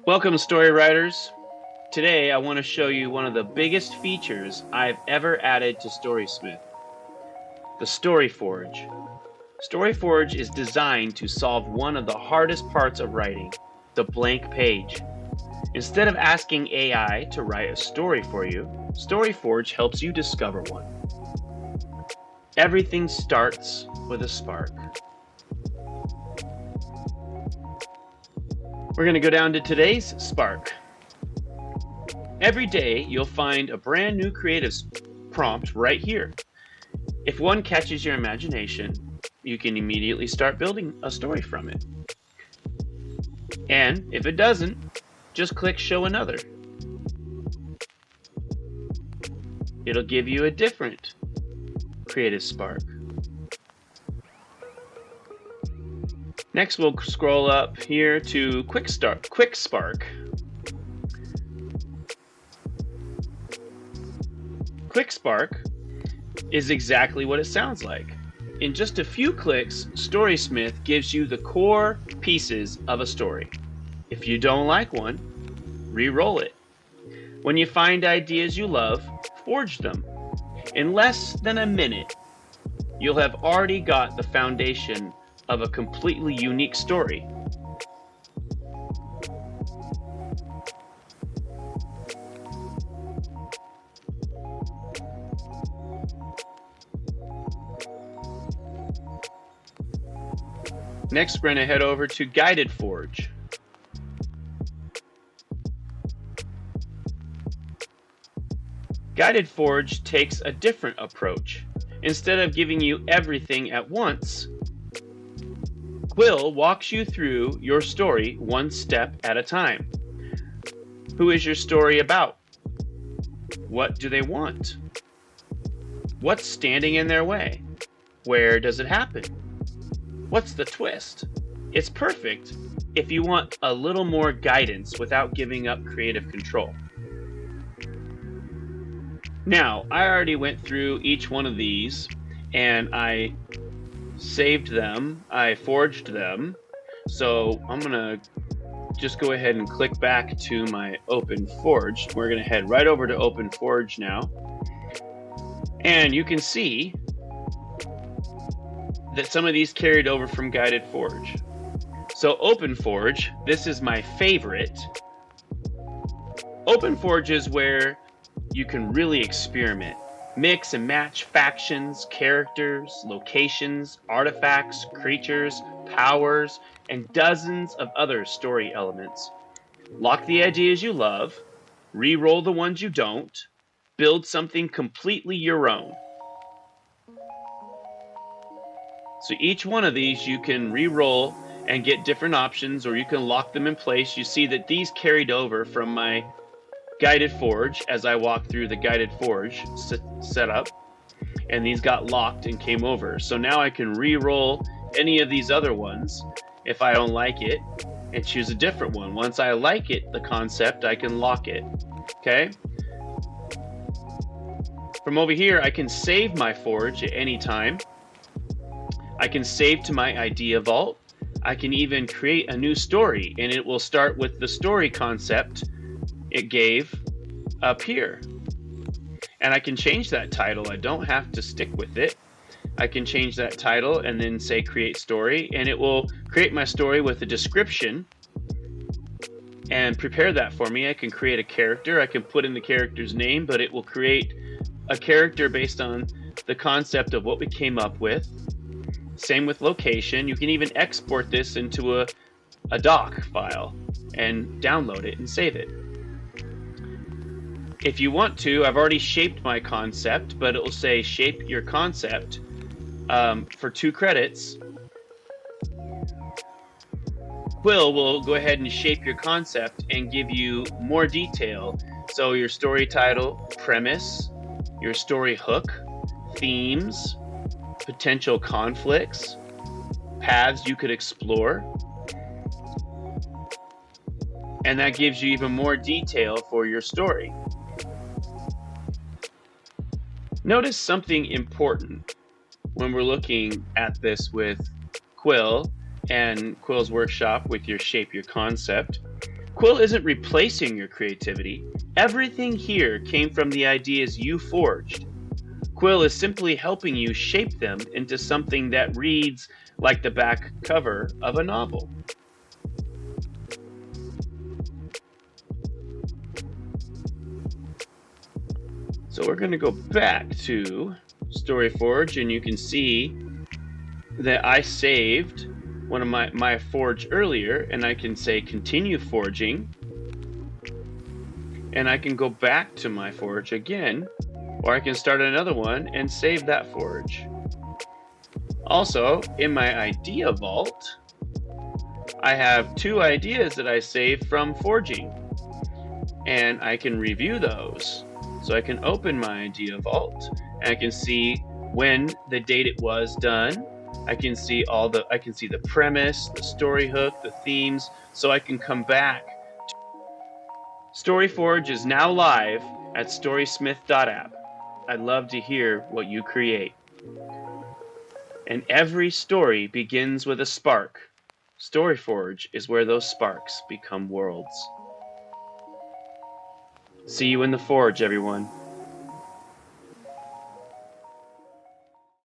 Welcome, story writers. Today I want to show you one of the biggest features I've ever added to StorySmith, the StoryForge. StoryForge is designed to solve one of the hardest parts of writing, the blank page. Instead of asking AI to write a story for you, StoryForge helps you discover one. Everything starts with a spark. We're going to go down to today's spark. Every day, you'll find a brand new creative prompt right here. If one catches your imagination, you can immediately start building a story from it. And if it doesn't, just click Show Another. It'll give you a different creative spark. Next, we'll scroll up here to Quick Spark. Quick Spark is exactly what it sounds like. In just a few clicks, StorySmith gives you the core pieces of a story. If you don't like one, re-roll it. When you find ideas you love, forge them. In less than a minute, you'll have already got the foundation of a completely unique story. Next, we're going to head over to Guided Forge. Guided Forge takes a different approach. Instead of giving you everything at once, Quill walks you through your story one step at a time. Who is your story about? What do they want? What's standing in their way? Where does it happen? What's the twist? It's perfect if you want a little more guidance without giving up creative control. Now, I already went through each one of these and I saved them, I forged them. So I'm gonna just go ahead and click back to my Open Forge. We're gonna head right over to Open Forge now. And you can see that some of these carried over from Guided Forge. So Open Forge, this is my favorite. Open Forge is where you can really experiment. Mix and match factions, characters, locations, artifacts, creatures, powers, and dozens of other story elements. Lock the ideas you love, re-roll the ones you don't, build something completely your own. So each one of these you can re-roll and get different options, or you can lock them in place. You see that these carried over from my Guided Forge as I walked through the Guided Forge setup, and these got locked and came over. So now I can re-roll any of these other ones if I don't like it and choose a different one. Once I like it, the concept, I can lock it. Okay? From over here, I can save my forge at any time. I can save to my idea vault. I can even create a new story, and it will start with the story concept it gave up here. And I can change that title. I don't have to stick with it. I can change that title and then say create story, and it will create my story with a description and prepare that for me. I can create a character. I can put in the character's name, but it will create a character based on the concept of what we came up with. Same with location. You can even export this into a doc file and download it and save it. If you want to, I've already shaped my concept, but it will say shape your concept for 2 credits. Quill will go ahead and shape your concept and give you more detail. So your story title, premise, your story hook, themes, potential conflicts, paths you could explore. And that gives you even more detail for your story. Notice something important when we're looking at this with Quill and Quill's workshop with your shape your concept. Quill isn't replacing your creativity. Everything here came from the ideas you forged. Quill is simply helping you shape them into something that reads like the back cover of a novel. So we're going to go back to StoryForge, and you can see that I saved one of my forge earlier, and I can say continue forging, and I can go back to my forge again, or I can start another one and save that forge. Also, in my idea vault, I have 2 ideas that I saved from forging, and I can review those. So I can open my idea vault, and I can see when the date it was done. I can see the premise, the story hook, the themes, so I can come back. StoryForge is now live at StorySmith.app. I'd love to hear what you create. And every story begins with a spark. StoryForge is where those sparks become worlds. See you in the forge, everyone.